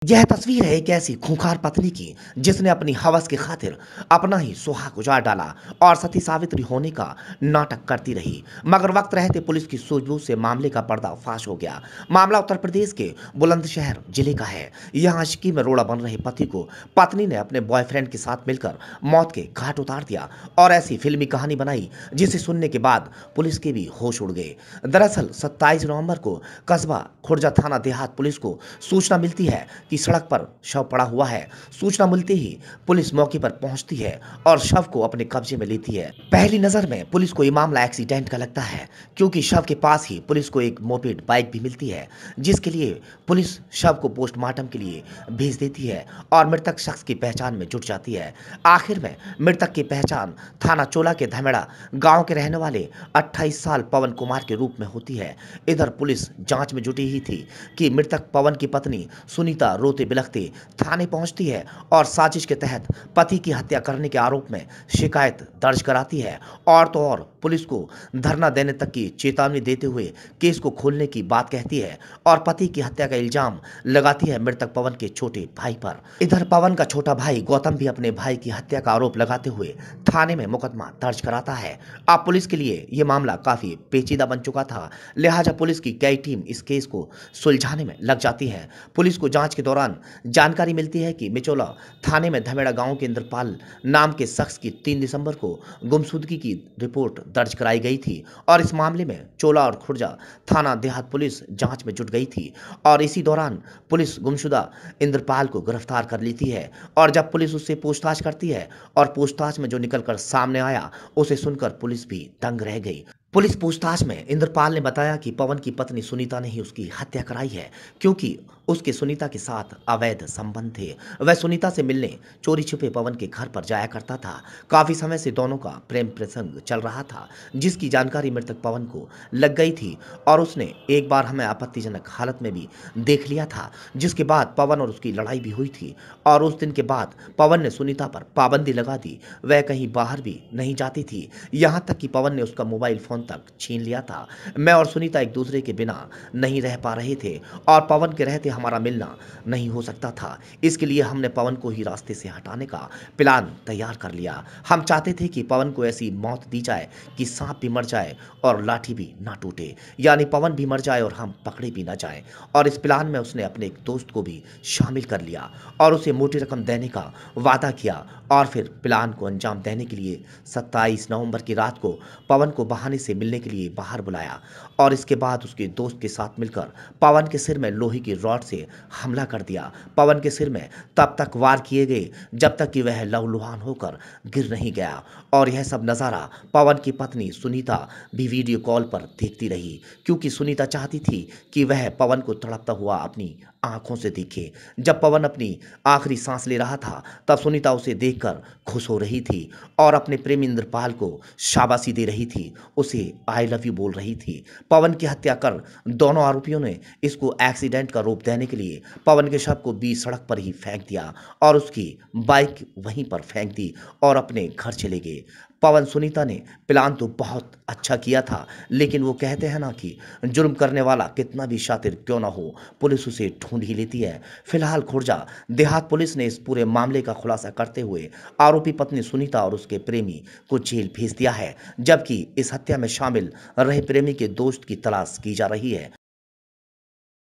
यह तस्वीर है एक ऐसी खूंखार पत्नी की जिसने अपनी हवस की खातिर अपना ही सुहाग उजाड़ डाला और सती सावित्री होने का नाटक करती रही। मगर वक्त रहते पुलिस की सूझबूझ से मामले का पर्दाफाश हो गया। मामला उत्तर प्रदेश के बुलंदशहर जिले का है। यहाँ आशिकी में रोड़ा बन रहे पति को पत्नी ने अपने बॉयफ्रेंड के साथ मिलकर मौत के घाट उतार दिया और ऐसी फिल्मी कहानी बनाई जिसे सुनने के बाद पुलिस के भी होश उड़ गए। दरअसल 27 नवंबर को कस्बा खुर्जा थाना देहात पुलिस को सूचना मिलती है कि सड़क पर शव पड़ा हुआ है। सूचना मिलते ही पुलिस मौके पर पहुंचती है और शव को अपने कब्जे में लेती है। पहली नजर में पुलिस को ये मामला एक्सीडेंट का लगता है, क्योंकि शव के पास ही पुलिस को एक मोपेड बाइक भी मिलती है, जिसके लिए पुलिस शव को पोस्टमार्टम के लिए भेज देती है और मृतक शख्स की पहचान में जुट जाती है। आखिर में मृतक की पहचान थाना चोला के धमेड़ा गांव के रहने वाले 28 साल पवन कुमार के रूप में होती है। इधर पुलिस जांच में जुटी ही थी कि मृतक पवन की पत्नी सुनीता रोते बिलखते थाने पहुंचती है और साजिश के तहत पति की हत्या करने के आरोप में शिकायत दर्ज कराती है। और तो और पुलिस को धरना देने तक की चेतावनी देते हुए केस को खोलने की बात कहती है और पति की हत्या का इल्जाम लगाती है मृतक पवन के छोटे भाई पर। इधर पवन का छोटा भाई गौतम भी अपने भाई की हत्या का आरोप लगाते हुए थाने में मुकदमा दर्ज कराता है। अब पुलिस के लिए यह मामला काफी पेचीदा बन चुका था, लिहाजा पुलिस की कई टीम इस केस को सुलझाने में लग जाती है। पुलिस को जांच के दौरान जानकारी मिलती है कि मिचोला थाने में धमेड़ा गांव के इंद्रपाल नाम के शख्स की 3 दिसंबर को गुमशुदगी की रिपोर्ट दर्ज कराई गई थी और इस मामले में चोला और खुर्जा थाना देहात पुलिस जांच में जुट गई थी और इसी दौरान पुलिस गुमशुदा इंद्रपाल को गिरफ्तार कर लेती है। और जब पुलिस उससे पूछताछ करती है और पूछताछ में जो निकलकर सामने आया उसे सुनकर पुलिस भी दंग रह गई। पुलिस पूछताछ में इंद्रपाल ने बताया कि पवन की पत्नी सुनीता ने ही उसकी हत्या कराई है, क्योंकि उसके सुनीता के साथ अवैध संबंध थे। वह सुनीता से मिलने चोरी छिपे पवन के घर पर जाया करता था। काफी समय से दोनों का प्रेम प्रसंग चल रहा था, जिसकी जानकारी मृतक पवन को लग गई थी और उसने एक बार हमें आपत्तिजनक हालत में भी देख लिया था, जिसके बाद पवन और उसकी लड़ाई भी हुई थी। और उस दिन के बाद पवन ने सुनीता पर पाबंदी लगा दी, वह कहीं बाहर भी नहीं जाती थी, यहाँ तक कि पवन ने उसका मोबाइल फोन तक छीन लिया था। मैं और सुनीता एक दूसरे के बिना नहीं रह पा रहे थे और पवन के रहते हमारा मिलना नहीं हो सकता था। इसके लिए हमने पवन को ही रास्ते से हटाने का प्लान तैयार कर लिया। हम चाहते थे कि पवन को ऐसी मौत दी जाए कि सांप भी मर जाए और लाठी भी ना टूटे, यानी पवन भी मर जाए और हम पकड़े भी ना जाए। और इस प्लान में उसने अपने एक दोस्त को भी शामिल कर लिया और उसे मोटी रकम देने का वादा किया और फिर प्लान को अंजाम देने के लिए 27 नवंबर की रात को पवन को बहाने से मिलने के लिए बाहर बुलाया और इसके बाद उसके दोस्त के साथ मिलकर पवन के सिर में लोहे की रॉड से हमला कर दिया। पवन के सिर में तब तक वार किए गए जब तक कि वह लहूलुहान होकर गिर नहीं गया। और यह सब नज़ारा पवन की पत्नी सुनीता भी वीडियो कॉल पर देखती रही, क्योंकि सुनीता चाहती थी कि वह पवन को तड़पता हुआ अपनी आंखों से देखे। जब पवन अपनी आखिरी सांस ले रहा था तब सुनीता उसे देखकर खुश हो रही थी और अपने प्रेमी इंद्रपाल को शाबाशी दे रही थी, उसे आई लव यू बोल रही थी। पवन की हत्या कर दोनों आरोपियों ने इसको एक्सीडेंट का रूप देने के लिए पवन के शव को बीच सड़क पर ही फेंक दिया और उसकी बाइक वहीं पर फेंक दी और अपने घर चले गए। पवन सुनीता ने प्लान तो बहुत अच्छा किया था, लेकिन वो कहते हैं ना कि जुर्म करने वाला कितना भी शातिर क्यों ना हो, पुलिस उसे ढूंढ ही लेती है। फिलहाल खुर्जा देहात पुलिस ने इस पूरे मामले का खुलासा करते हुए आरोपी पत्नी सुनीता और उसके प्रेमी को जेल भेज दिया है, जबकि इस हत्या में शामिल रहे प्रेमी के दोस्त की तलाश की जा रही है।